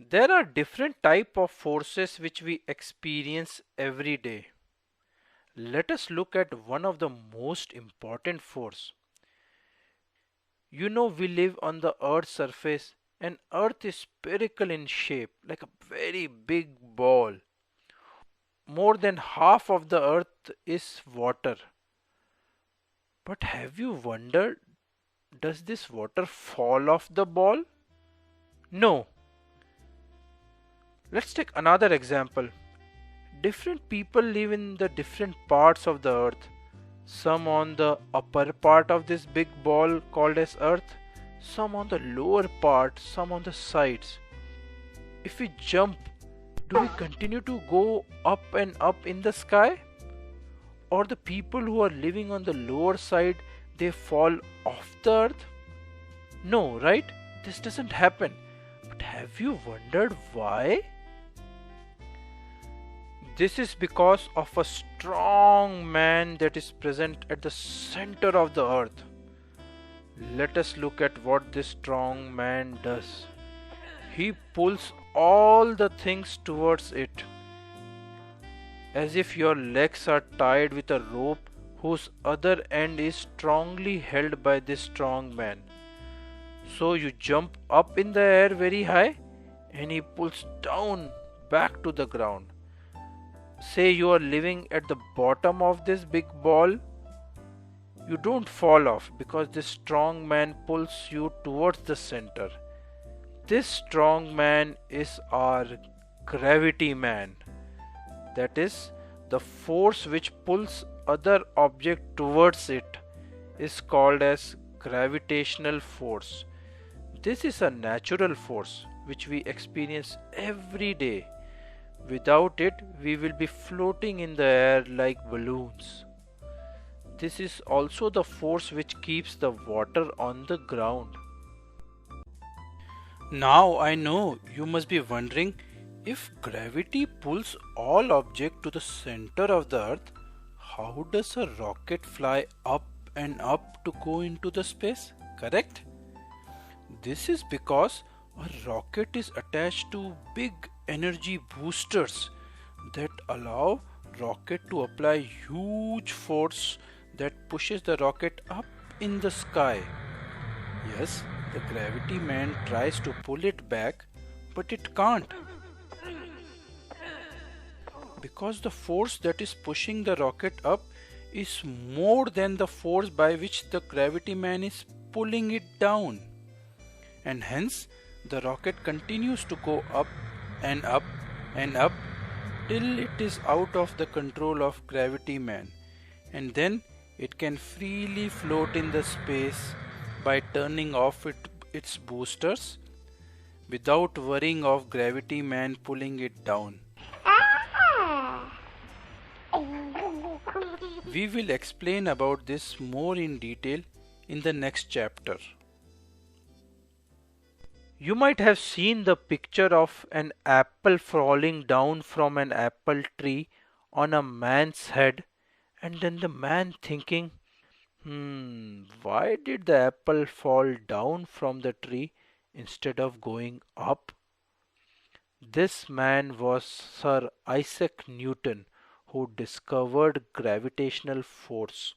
There are different type of forces which we experience every day. Let us look at one of the most important force. We live on the earth's surface and earth is spherical in shape like a very big ball. More than half of the earth is water. But have you wondered, does this water fall off the ball? No. Let's take another example. Different people live in the different parts of the earth. Some on the upper part of this big ball called as earth, some on the lower part, some on the sides. If we jump, do we continue to go up and up in the sky? Or the people who are living on the lower side, they fall off the earth? No, right? This doesn't happen. But have you wondered why? This is because of a strong man that is present at the center of the earth. Let us look at what this strong man does. He pulls all the things towards it, as if your legs are tied with a rope whose other end is strongly held by this strong man. So you jump up in the air very high and he pulls down back to the ground. Say you are living at the bottom of this big ball, you don't fall off because this strong man pulls you towards the center. This strong man is our gravity man. That is, the force which pulls other object towards it is called as gravitational force. This is a natural force which we experience every day. Without it, we will be floating in the air like balloons. This is also the force which keeps the water on the ground. Now I know you must be wondering, if gravity pulls all objects to the center of the earth, how does a rocket fly up and up to go into the space? Correct? This is because a rocket is attached to big energy boosters that allow rocket to apply huge force that pushes the rocket up in the sky. Yes, the gravity man tries to pull it back, but it can't, because the force that is pushing the rocket up is more than the force by which the gravity man is pulling it down. And hence the rocket continues to go up and up and up till it is out of the control of gravity man, and then it can freely float in the space by turning off its boosters without worrying of gravity man pulling it down. We will explain about this more in detail in the next chapter. You might have seen the picture of an apple falling down from an apple tree on a man's head, and then the man thinking, why did the apple fall down from the tree instead of going up? This man was Sir Isaac Newton, who discovered gravitational force.